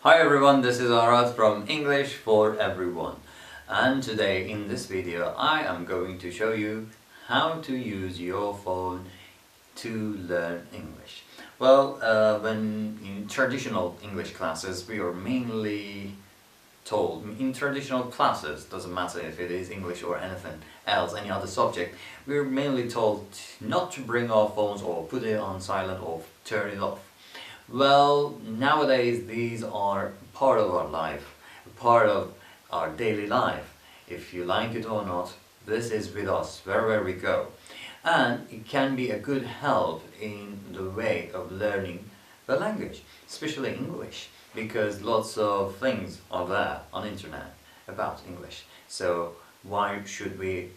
Hi everyone, this is Arad from English for Everyone, and today in this video I am going to show you how to use your phone to learn English. Well, when in traditional English classes we are mainly told, in traditional classes, doesn't matter if it is English or anything else, any other subject, we're mainly told not to bring our phones or put it on silent or turn it off. Well, nowadays these are part of our life, part of our daily life. If you like it or not, this is with us wherever we go. And it can be a good help in the way of learning the language, especially English, because lots of things are there on internet about English. So why should we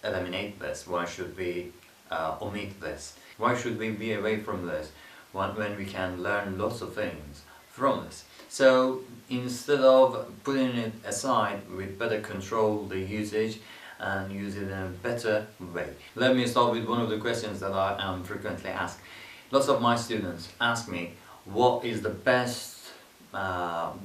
eliminate this? Why should we omit this? Why should we be away from this when we can learn lots of things from this? So instead of putting it aside, we better control the usage and use it in a better way. Let me start with one of the questions that I am frequently asked. Lots of my students ask me, what is the best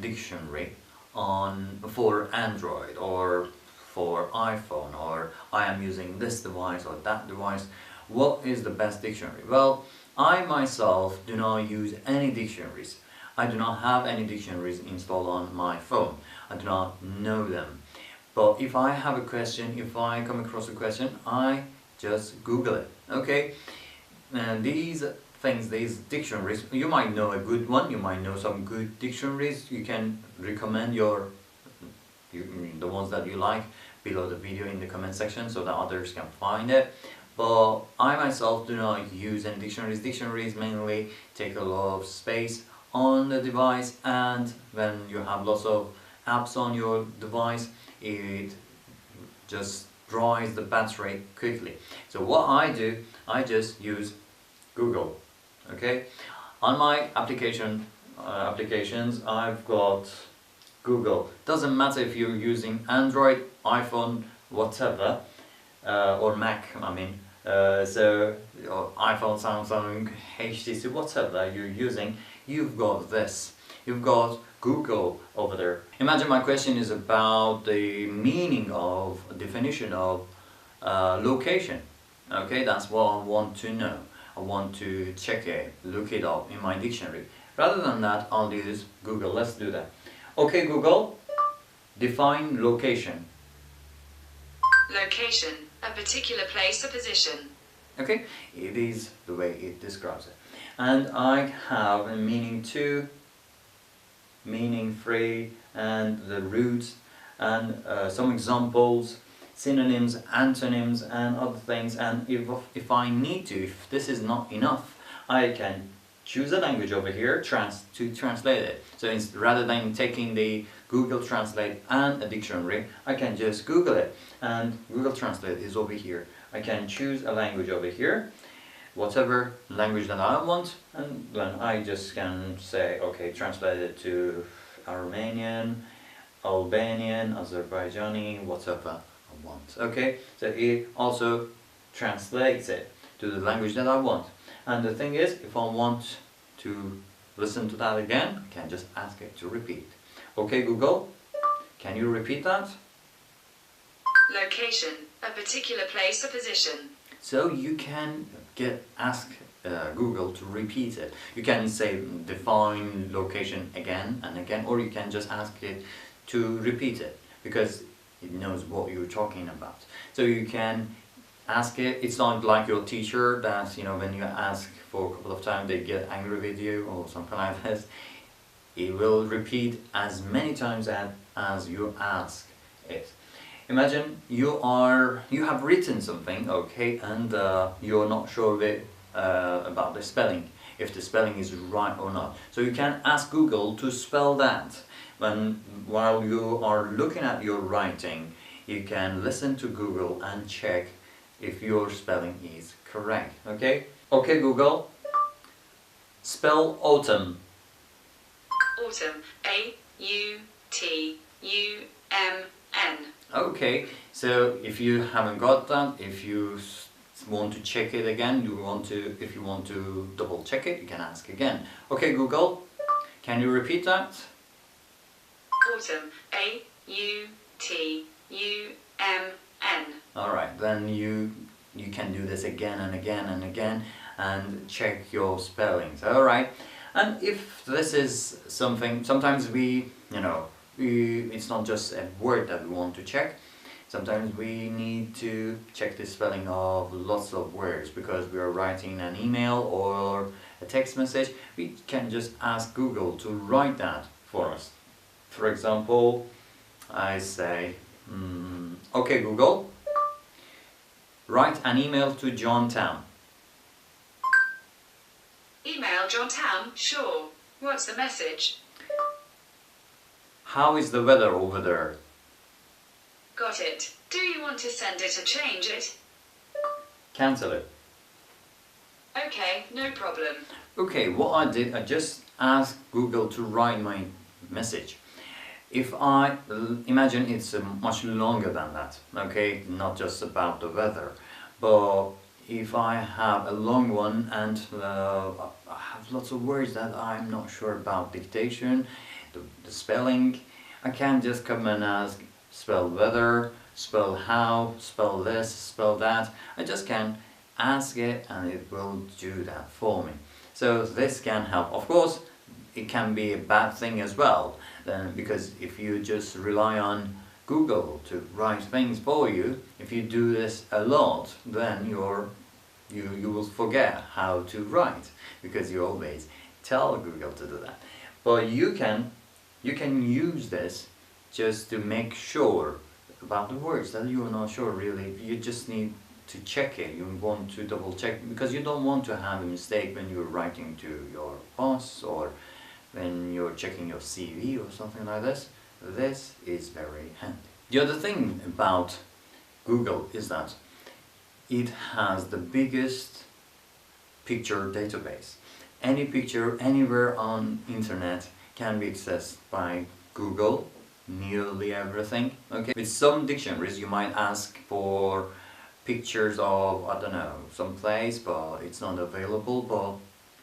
dictionary for Android or for iPhone, or I am using this device or that device? What is the best dictionary? Well, I myself do not use any dictionaries. I do not have any dictionaries installed on my phone. I do not know them. But if I have a question, if I come across a question, I just Google it. Okay? And these things, these dictionaries, you might know a good one, you might know some good dictionaries. You can recommend the ones that you like below the video in the comment section so that others can find it. But I myself do not use any dictionaries. Dictionaries mainly take a lot of space on the device, and when you have lots of apps on your device, it just dries the battery quickly. So what I do, I just use Google. Okay, on my applications I've got Google. Doesn't matter if you're using Android, iPhone, whatever, or Mac, I mean. So iPhone, Samsung, HTC, whatever you're using, you've got this. You've got Google over there. Imagine my question is about the meaning of, definition of location. Okay, that's what I want to know. I want to check it, look it up in my dictionary. Rather than that, I'll use Google. Let's do that. Okay, Google, define location. Location, a particular place or position. Okay, it is the way it describes it. And I have a meaning 2, meaning 3, and the roots, and some examples, synonyms, antonyms, and other things. And if I need to, if this is not enough, I can choose a language over here to translate it. So rather than taking the Google Translate and a dictionary, I can just Google it, and Google Translate is over here. I can choose a language over here, whatever language that I want, and then I just can say, okay, translate it to Armenian, Albanian, Azerbaijani, whatever I want. Okay, so it also translates it to the language that I want. And the thing is, if I want to listen to that again, I can just ask it to repeat. Okay, Google, can you repeat that? Location, a particular place or position. So you can ask Google to repeat it. You can say define location again and again, or you can just ask it to repeat it, because it knows what you're talking about. So you can ask it. It's not like your teacher that, you know, when you ask for a couple of times they get angry with you or something like this. It will repeat as many times as you ask it. Imagine you have written something, okay, and you're not sure of it, about the spelling, if the spelling is right or not. So you can ask Google to spell that. While you are looking at your writing, you can listen to Google and check if your spelling is correct. Okay? Okay, Google, spell autumn. Autumn, A-U-T-U-M-N. Okay, so if you haven't got that, if you want to check it again, if you want to double check it, you can ask again. Okay, Google, can you repeat that? Autumn. A-U-T-U-M-N. Alright, then you can do this again and again and again and check your spellings. Alright, and if this is something, sometimes it's not just a word that we want to check. Sometimes we need to check the spelling of lots of words because we are writing an email or a text message. We can just ask Google to write that for us. For example, I say, okay Google, write an email to John Town. Email John Town? Sure. What's the message? How is the weather over there? Got it. Do you want to send it or change it? Cancel it. Okay, no problem. Okay, what I did, I just asked Google to write my message. If I imagine it's much longer than that, okay, not just about the weather, but if I have a long one and I have lots of words that I'm not sure about dictation, the spelling, I can just come and ask, spell weather, spell how, spell this, spell that. I just can ask it and it will do that for me. So this can help. Of course, it can be a bad thing as well, because if you just rely on Google to write things for you, if you do this a lot, then you will forget how to write because you always tell Google to do that. But you can use this just to make sure about the words that you are not sure really. You just need to check it. You want to double check because you don't want to have a mistake when you're writing to your boss or when you're checking your CV or something like this. This is very handy. The other thing about Google is that it has the biggest picture database. Any picture anywhere on internet can be accessed by Google, nearly everything. Okay, with some dictionaries you might ask for pictures of, I don't know, some place, but it's not available. But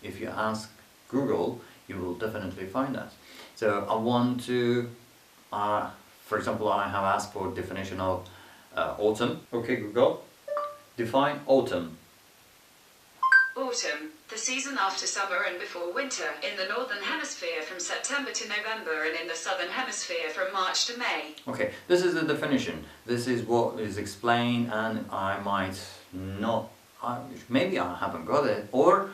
if you ask Google, you will definitely find that. So I want to, for example, I have asked for definition of autumn. Okay Google, define autumn. Autumn, the season after summer and before winter, in the northern hemisphere from September to November and in the southern hemisphere from March to May. Okay, this is the definition. This is what is explained, and I might not, maybe I haven't got it, or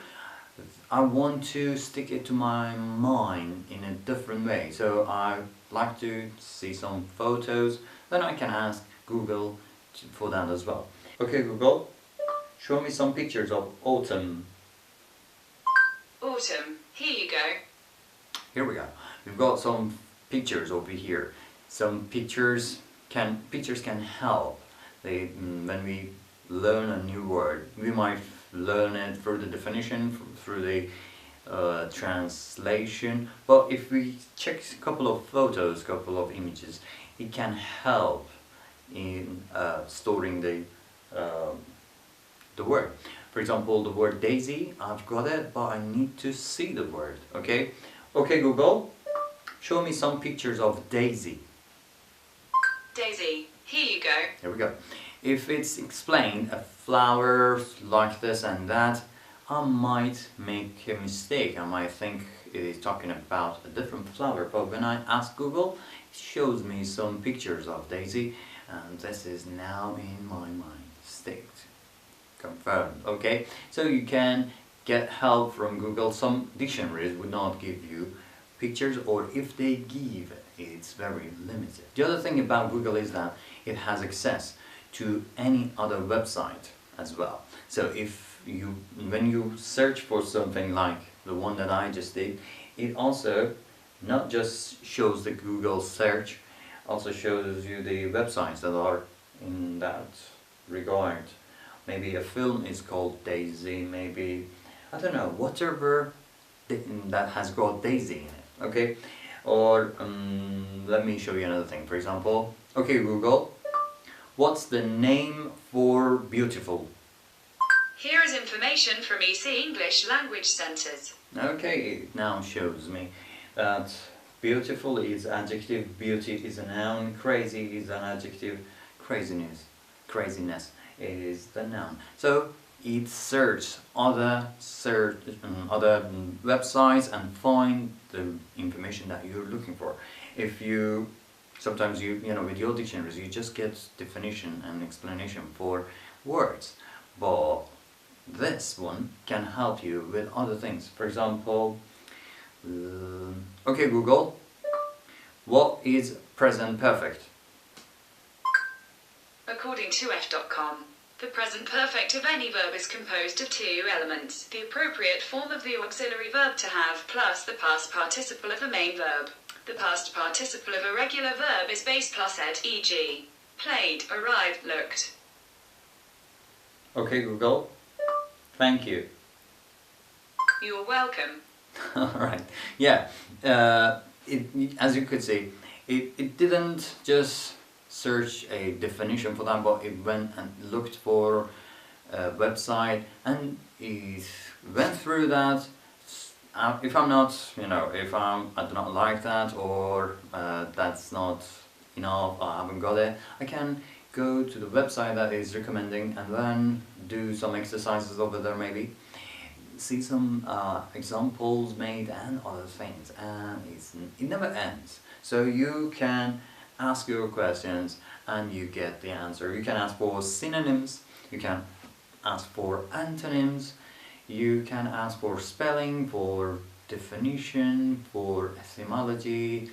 I want to stick it to my mind in a different way. So I like to see some photos, then I can ask Google for that as well. Okay Google, show me some pictures of autumn. Autumn, here you go. Here we go. We've got some pictures over here. Some pictures can help. When we learn a new word, we might learn it through the definition, through the translation. But if we check a couple of photos, couple of images, it can help in storing the word. For example, the word daisy, I've got it, but I need to see the word. Okay, okay Google, show me some pictures of daisy. Daisy, here you go. Here we go. If it's explained, a flower like this and that, I might make a mistake. I might think it is talking about a different flower, but when I ask Google, it shows me some pictures of daisy, and this is now in my mind state. Confirmed. Okay, so you can get help from Google. Some dictionaries would not give you pictures, or if they give, it's very limited. The other thing about Google is that it has access to any other website as well. So when you search for something like the one that I just did, it also not just shows the Google search, also shows you the websites that are in that regard. Maybe a film is called Daisy, maybe, I don't know, whatever that has got Daisy in it, okay? Or, let me show you another thing. For example, okay Google, what's the name for beautiful? Here is information from EC English Language Centers. Okay, it now shows me that Beautiful is adjective, beauty is a noun, crazy is an adjective, craziness is the noun. So it search other websites and find the information that you're looking for. If you sometimes you know with your dictionaries you just get definition and explanation for words, but this one can help you with other things. For example, okay Google, what is present perfect? According to F.com, the present perfect of any verb is composed of two elements: the appropriate form of the auxiliary verb to have plus the past participle of the main verb. The past participle of a regular verb is base plus ed, e.g. played, arrived, looked. Okay Google, thank you. You're welcome. Alright, yeah, as you could see, it didn't just search a definition for that, but it went and looked for a website and it went through that. If I'm not, if I do not like that, or that's not enough, I haven't got it, I can go to the website that is recommending and then do some exercises over there, maybe see some examples made and other things, and it never ends. So you can ask your questions and you get the answer. You can ask for synonyms, you can ask for antonyms, you can ask for spelling, for definition, for etymology,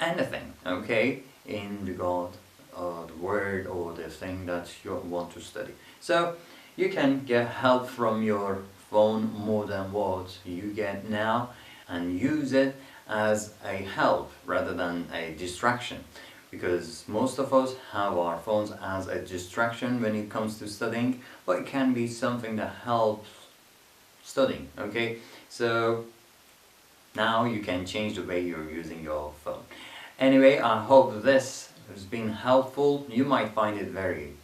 anything, okay, in regard the word or the thing that you want to study. So you can get help from your phone more than what you get now, and use it as a help rather than a distraction, because most of us have our phones as a distraction when it comes to studying, but it can be something that helps studying, okay? So now you can change the way you're using your phone. Anyway, I hope this has been helpful. You might find it very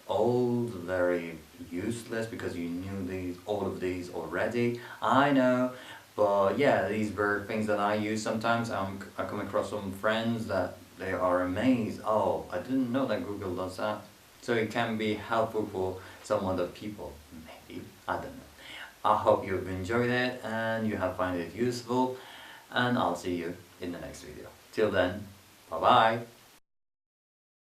old, very useless because you knew all of these already, I know, but yeah, these were things that I use sometimes. I come across some friends that they are amazed, oh, I didn't know that Google does that. So it can be helpful for some other people, maybe, I don't know. I hope you've enjoyed it and you have found it useful, and I'll see you in the next video. Till then, bye bye.